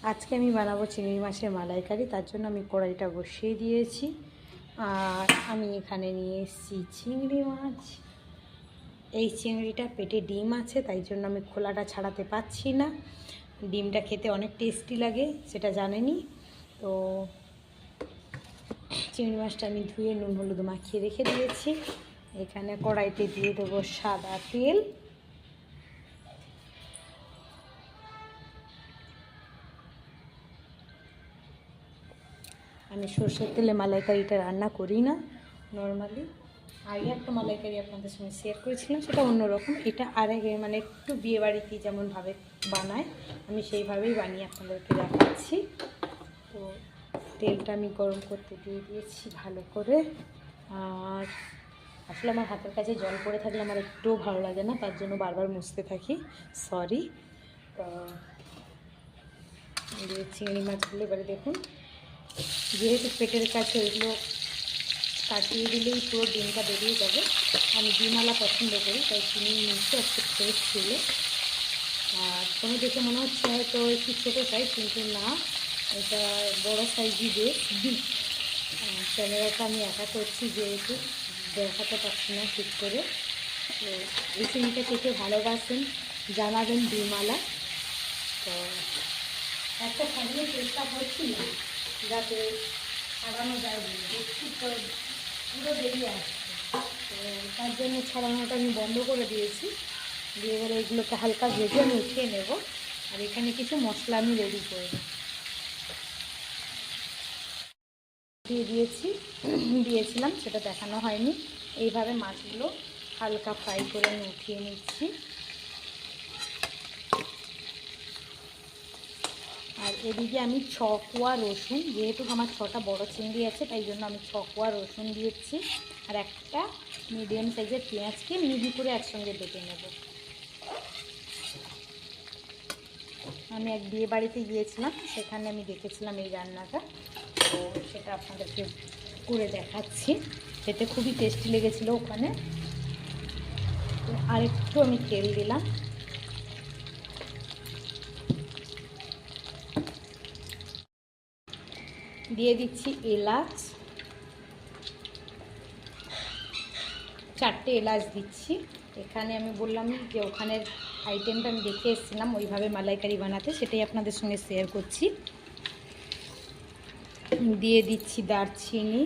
আজকে আমি বানাবো চিংড়ি মাছের মালাইকারি। তার জন্য আমি কড়াইটা বসিয়ে দিয়েছি। আর আমি এখানে নিয়ে এসেছি চিংড়ি মাছ। এই চিংড়িটা পেটে ডিম আছে, তাই জন্য আমি খোলাটা ছাড়াতে পারছি না। ডিমটা খেতে অনেক টেস্টি লাগে, সেটা জানেনই তো। চিংড়ি মাছটা আমি ধুয়ে নুন হলুদ মাখিয়ে রেখে দিয়েছি। এখানে কড়াইতে দিয়ে দেবো সাদা তেল। আমি সর্ষের তেলে মালাইকারিটা রান্না করি না নর্মালি। আগে একটা মালাইকারি আপনাদের সঙ্গে শেয়ার করেছিলাম, সেটা অন্যরকম। এটা আরেক মানে একটু বিয়েবাড়িতে যেমনভাবে বানায় আমি সেইভাবেই বানিয়ে আপনাদেরকে দেখাচ্ছি। তো তেলটা আমি গরম করতে দিয়ে দিয়েছি ভালো করে। আর আসলে আমার হাতের কাছে জল পড়ে থাকলে আমার একটুও ভালো লাগে না, তার জন্য বারবার মুছতে থাকি, সরি। তো চিংড়ি মাছগুলো এবারে দেখুন, যেহেতু পেটের কাছে ওইগুলো কাটিয়ে দিলেই পুরো ডিমটা বেরিয়ে যাবে। আমি ডিমওয়ালা পছন্দ করি, তাই চিনি নিচে একটু ফ্রেশ ছিল। আর কোনো দেখে মনে হচ্ছে হয়তো একটু ছোটো সাইজ, কিন্তু না, এটা বড়ো সাইজই বেশ। ক্যামেরাটা আমি একা করছি যেহেতু দেখাতে পারছি না ঠিক করে। তো এই চিনিটা খেতে ভালোবাসেন জানাবেন ডিমওয়ালা। তো একটা সাজিয়ে চেষ্টা করছি যাতে ছাড়ানো যায়, একটু পুরো বেরিয়ে আসছে। তো তার জন্য ছাড়ানোটা আমি বন্ধ করে দিয়েছি। দিয়ে এবারে এগুলোকে হালকা ভেজে আমি উঠিয়ে নেব। আর এখানে কিছু মশলা আমি রেডি করে দিয়েছিলাম, সেটা দেখানো হয়নি। এইভাবে মাছগুলো হালকা ফ্রাই করে আমি উঠিয়ে নিচ্ছি। আর এদিকে আমি 6 কোয়া রসুন, যেহেতু আমার 6টা বড় চিংড়ি আছে তাই জন্য আমি 6 কোয়া রসুন দিয়েছি। আর একটা মিডিয়াম সাইজের পেঁয়াজকে মিহি করে একসঙ্গে বেটে নেব। আমি এক বিয়ে বাড়িতে গিয়েছিলাম, সেখানে আমি দেখেছিলাম এই রান্নাটা, তো সেটা আপনাদেরকে করে দেখাচ্ছি। খেতে খুবই টেস্টি লেগেছিলো ওখানে। আর একটু আমি তেল দিলাম। দিয়ে দিচ্ছি এলাচ, 4টে এলাচ দিচ্ছি। এখানে আমি বললাম যে ওখানের আইটেমটা আমি দেখে এসেছিলাম ওইভাবে মালাইকারি বানাতে, সেটাই আপনাদের সঙ্গে শেয়ার করছি। দিয়ে দিচ্ছি দারচিনি।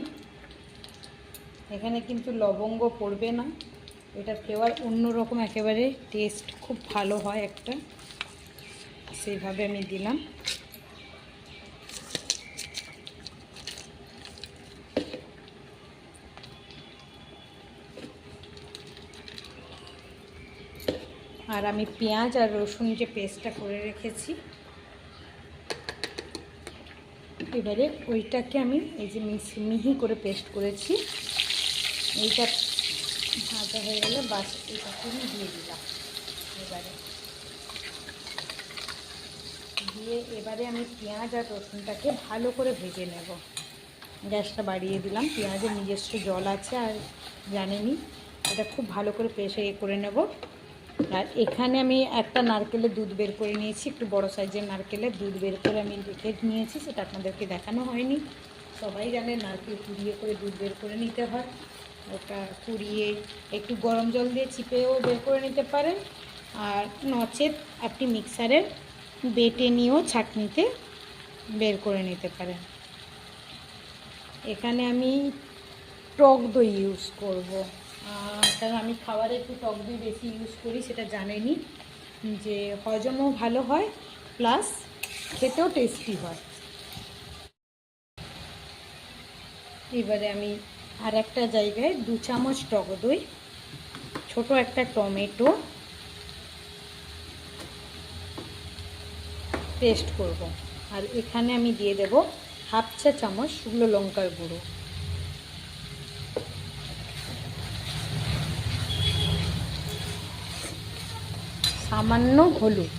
এখানে কিন্তু লবঙ্গ পড়বে না, এটার ফ্লেভার অন্যরকম, একেবারে টেস্ট খুব ভালো হয় একটা, সেইভাবে আমি দিলাম। আর আমি পেঁয়াজ আর রসুন যে পেস্টটা করে রেখেছি, এবারে ওইটাকে আমি এই যে মিহি করে পেস্ট করেছি, এইটা ভাজা হয়ে গেলে বাস এটাকে আমি দিয়ে দিলাম। এবারে আমি পেঁয়াজ আর রসুনটাকে ভালো করে ভেজে নেব। গ্যাসটা বাড়িয়ে দিলাম। পেঁয়াজের নিজস্ব জল আছে, আর জানেনই এটা খুব ভালো করে করে নেব। আর এখানে আমি একটা নারকেলের দুধ বের করে নিয়েছি, একটু বড় সাইজের নারকেলের দুধ বের করে আমি রেখে নিয়েছি, সেটা আপনাদেরকে দেখানো হয়নি। সবাই জানে নারকেল কুড়িয়ে করে দুধ বের করে নিতে হয়। ওটা কুড়িয়ে একটু গরম জল দিয়ে চিপেও বের করে নিতে পারেন, আর নচেত আপনি মিক্সারের বেটে নিয়েও ছাঁকনিতে বের করে নিতে পারেন। এখানে আমি টক দই ইউজ করব, কারণ আমি খাবারে একটু টক দই বেশি ইউজ করি, সেটা জানেনই, যে হজমও ভালো হয় প্লাস খেতেও টেস্টি হয়। এবারে আমি আর একটা জায়গায় 2 চামচ টক দই, ছোট একটা টমেটো পেস্ট করব। আর এখানে আমি দিয়ে দেব 1/2 চা চামচ শুকনো লঙ্কার গুঁড়ো, সামান্য হলুদ।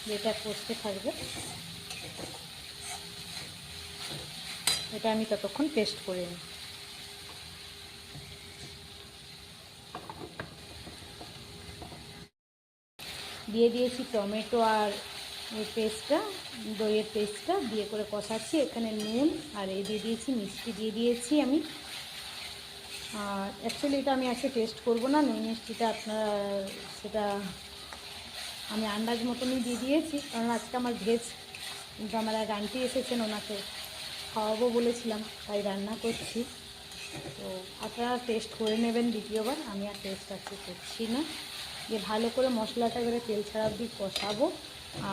যেটা কষতে থাকবে। এটা আমি ততক্ষণ পেস্ট করে নিই। দিয়ে দিয়েছি টমেটো আর এই পেস্টটা, দইয়ের পেস্টটা দিয়ে করে কষাচ্ছি। এখানে নুন আর এই দিয়ে দিয়েছি, মিষ্টি দিয়ে দিয়েছি আমি। আর অ্যাকচুয়ালি এটা আমি আজকে টেস্ট করবো না, নুন মিষ্টিটা আপনারা সেটা আমি আন্দাজ মতনই দিয়ে দিয়েছি, কারণ আজকে আমার ভেজ, কিন্তু আমার এক আন্টি এসেছেন, ওনাকে খাওয়াবো বলেছিলাম, তাই রান্না করছি। তো আপনারা টেস্ট করে নেবেন দ্বিতীয়বার, আমি আর টেস্ট আজকে করছি না। যে ভালো করে মশলাটা এবারে তেল ছাড়া অবধি কষাবো।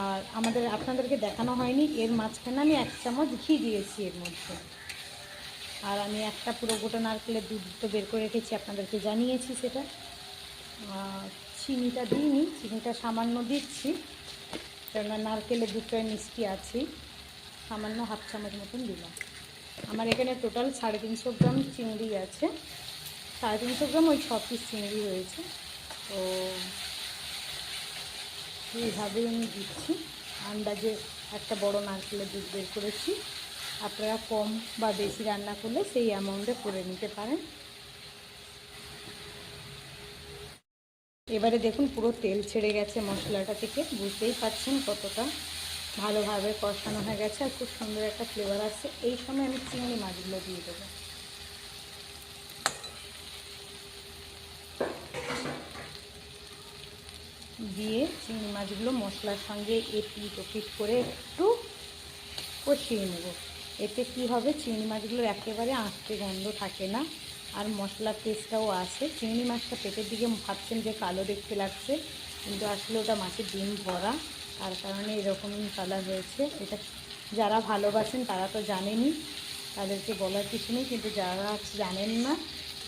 আর আপনাদেরকে দেখানো হয়নি, এর মাঝখানে আমি 1 চামচ ঘি দিয়েছি এর মধ্যে। আর আমি একটা পুরো গোটা নারকেলের দুধ তো বের করে রেখেছি, আপনাদেরকে জানিয়েছি সেটা। চিনিটা দিইনি, চিনিটা সামান্য দিচ্ছি, কেননা নারকেলের দুধটায় মিষ্টি আছেই। সামান্য 1/2 চামচ মতন দিলাম। আমার এখানে টোটাল 350 গ্রাম চিংড়ি আছে, 350 গ্রাম ওই 6 পিস চিংড়ি হয়েছে। তো এইভাবেই আমি দিচ্ছি, আন্দাজে একটা বড় নারকেলের দুধ বের করেছি। আপনারা কম বা বেশি রান্না করলে সেই অ্যামাউন্টে করে নিতে পারেন। এবারে দেখুন পুরো তেল ছেড়ে গেছে মশলাটা থেকে, বুঝতেই পারছেন কতটা ভালোভাবে কষানো হয়ে গেছে আর খুব সুন্দর একটা ফ্লেভার আসছে। এই সময় আমি চিংড়ি মাছগুলো দিয়ে দেবো। দিয়ে চিংড়ি মাছগুলো মশলার সঙ্গে এপিট ওপিট করে একটু কষিয়ে নেব। এতে কি হবে, চিংড়ি মাছগুলোর একেবারে আঁচড়ে গন্ধ থাকে না, আর মশলার টেস্টটাও আসে। চিংড়ি মাছটা পেটের দিকে ভাবছেন যে কালো দেখতে লাগছে, কিন্তু আসলে ওটা মাছের ডিম ভরা, তার কারণে এরকমই কালার হয়েছে। এটা যারা ভালোবাসেন তারা তো জানেনই, তাদেরকে বলার কিছু নেই, কিন্তু যারা জানেন না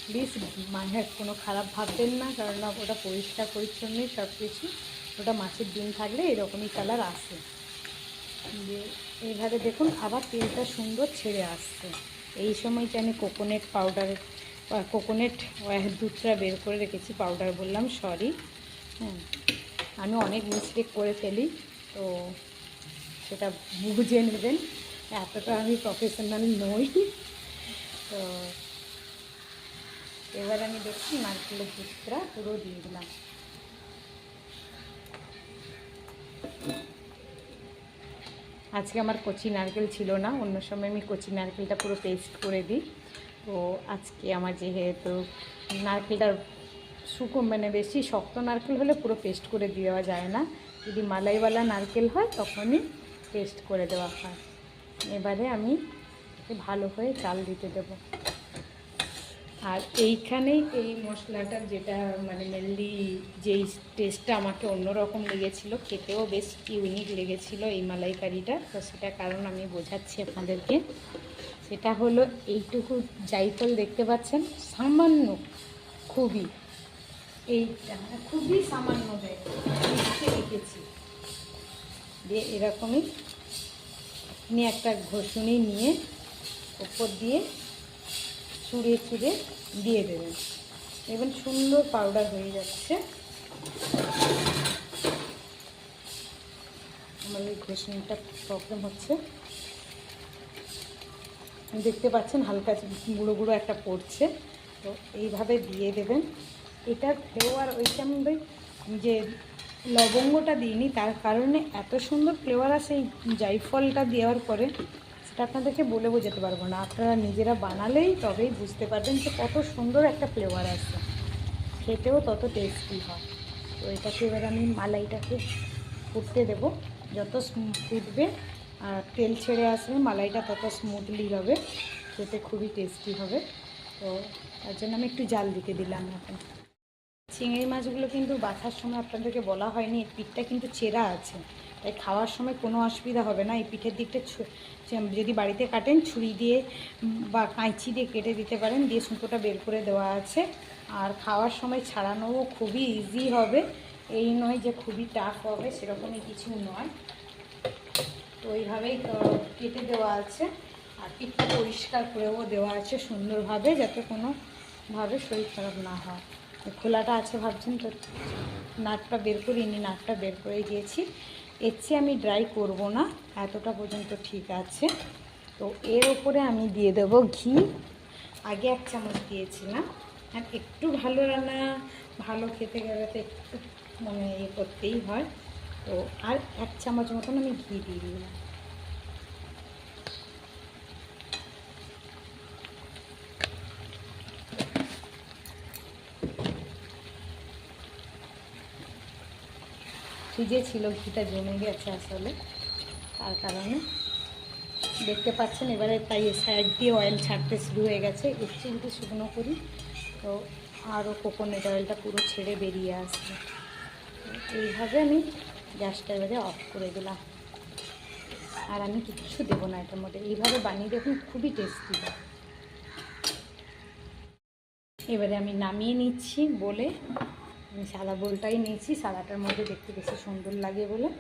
প্লিজ মায়ের কোনো খারাপ ভাববেন না, কারণ ওটা পরিষ্কার পরিচ্ছন্নই সব কিছু। ওটা মাছের ডিম থাকলে এরকমই কালার আসে। এইভাবে দেখুন আবার তেলটা সুন্দর ছেড়ে আসছে। এই সময়টা আমি কোকোনাট পাউডার, কোকোনাট দুধটা বের করে রেখেছি, পাউডার বললাম, সরি। হ্যাঁ, আমি অনেক মিস্টেক করে ফেলি, তো সেটা বুঝে নেবেন, এতটা আমি প্রফেশনাল নই। তো এবার আমি দেখছি নারকেলের দুধটা পুরো দিয়ে দিলাম। আজকে আমার কচি নারকেল ছিল না, অন্য সময় আমি কচি নারকেলটা পুরো পেস্ট করে দিই। তো আজকে আমার যেহেতু নারকেলটা মানে বেশি শক্ত নারকেল হলে পুরো পেস্ট করে দেওয়া যায় না, যদি মালাইওয়ালা নারকেল হয় তখনই পেস্ট করে দেওয়া হয়। এবারে আমি ভালো করে চাল দিতে দেবো। আর এইখানেই এই মশলাটার যেটা মানে মেনলি যেই টেস্টটা আমাকে অন্যরকম লেগেছিলো, খেতেও বেশ ইউনিক লেগেছিলো এই মালাইকারিটা, তো সেটা কারণ আমি বোঝাচ্ছি আপনাদেরকে। সেটা হলো এইটুকু জায়ফল দেখতে পাচ্ছেন, সামান্য, খুবই এইটা খুবই সামান্য রেখেছি, দিয়ে এরকমই নিয়ে একটা ঘষুনি নিয়ে ওপর দিয়ে চুড়ে চুড়ে দিয়ে দেবেন, দেখবেন সুন্দর পাউডার হয়ে যাচ্ছে। আমার এই ঘষুনিটা প্রবলেম হচ্ছে, দেখতে পাচ্ছেন হালকা গুঁড়ো গুঁড়ো একটা পড়ছে, তো এইভাবে দিয়ে দেবেন। এটার ফ্লেভার ওইটা আমি যে লবঙ্গটা দিইনি, তার কারণে এত সুন্দর ফ্লেভার আসে এই জায়ফলটা দেওয়ার পরে, সেটা আপনাদেরকে বলে বোঝাতে পারবো না। আপনারা নিজেরা বানালেই তবেই বুঝতে পারবেন যে কত সুন্দর একটা ফ্লেভার আসে, খেতেও তত টেস্টি হয়। তো এটাকে এবার আমি মালাইটাকে ফুটতে দেবো, যত ফুটবে আর তেল ছেড়ে আসবে মালাইটা তত স্মুথলি হবে, খেতে খুবই টেস্টি হবে। তো তার জন্য আমি একটু জাল দিতে দিলাম। এখন চিংড়ি মাছগুলো কিন্তু বাছার সময় আপনাদেরকে বলা হয়নি, এর পিঠটা কিন্তু চেরা আছে, তাই খাওয়ার সময় কোনো অসুবিধা হবে না। এই পিঠের দিকটা যদি বাড়িতে কাটেন ছুরি দিয়ে বা কাঁচি দিয়ে কেটে দিতে পারেন, দিয়ে সুতোটা বের করে দেওয়া আছে। আর খাওয়ার সময় ছাড়ানোও খুবই ইজি হবে, এই নয় যে খুবই টাফ হবে, সেরকমই কিছু নয়। তো এইভাবেই কেটে দেওয়া আছে, আর পিঠটা পরিষ্কার করেও দেওয়া আছে সুন্দরভাবে, যাতে কোনোভাবে শরীর খারাপ না হয়। খোলাটা আছে ভাবছেন, তো নাটটা বের করিনি, নাটটা বের করে দিয়েছি। এর চেয়ে আমি ড্রাই করব না, এতটা পর্যন্ত ঠিক আছে। তো তো এর ওপরে আমি দিয়ে দেবো ঘি। আগে 1 চামচ দিয়েছিলাম, আর একটু ভালো রান্না ভালো খেতে গেলে তো একটু মানে করতেই হয়। তো আর 1 চামচ মতন আমি ঘি দিয়ে দিলাম। ফ্রিজে ছিল, ঘিটা জমে গেছে আসলে, তার কারণে দেখতে পাচ্ছেন। এবারে তাই সাইড দিয়ে অয়েল ছাড়তে শুরু হয়ে গেছে। একটু যদি শুকনো করি তো আরও কোকোনাট অয়েলটা পুরো ছেড়ে বেরিয়ে আসবে। এইভাবে আমি গ্যাসটা এবারে অফ করে দিলাম, আর আমি কিচ্ছু দেবো না এটার মধ্যে। এইভাবে বানিয়ে দেখুন, খুবই টেস্টি হয়। এবারে আমি নামিয়ে নিচ্ছি বলে, আমি সাদা বোলটাই নিয়েছি, সাদাটার মধ্যে দেখতে বেশি সুন্দর লাগে বলে।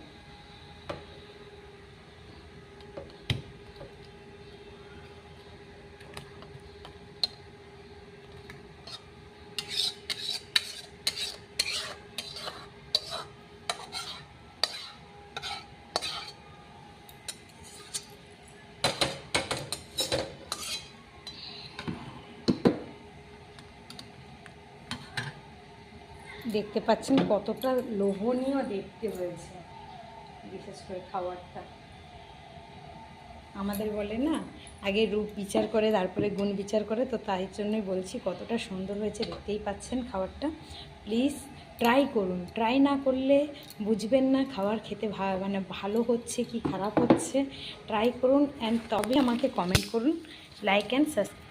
দেখতে পাচ্ছেন কতটা লোভনীয় দেখতে হয়েছে, বিশেষ করে খাবারটা। আমাদের বলে না, আগে রূপ বিচার করে তারপরে গুণ বিচার করে, তো তাই জন্যই বলছি কতটা সুন্দর হয়েছে। দেখতেই পাচ্ছেন খাবারটা। প্লিজ ট্রাই করুন, ট্রাই না করলে বুঝবেন না খাবার খেতে মানে ভালো হচ্ছে কি খারাপ হচ্ছে। ট্রাই করুন অ্যান্ড তবে আমাকে কমেন্ট করুন, লাইক অ্যান্ড সাবস্ক্রাইব।